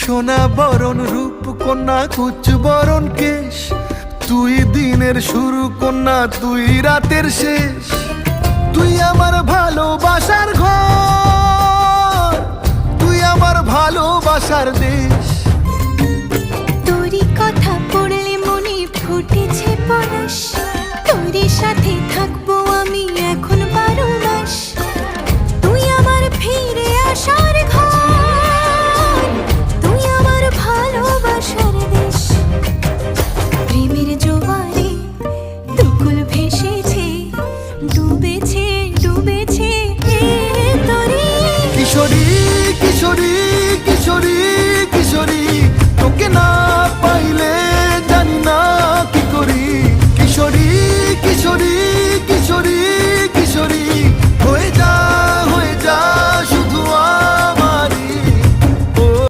সোনা বরণ রূপ কন্যা কুচ বরণ কেশ, তুই দিনের শুরু কন্যা তুই রাতের শেষ। তুই আমার ভালোবাসার ঘর, তুই আমার ভালোবাসার দেশ।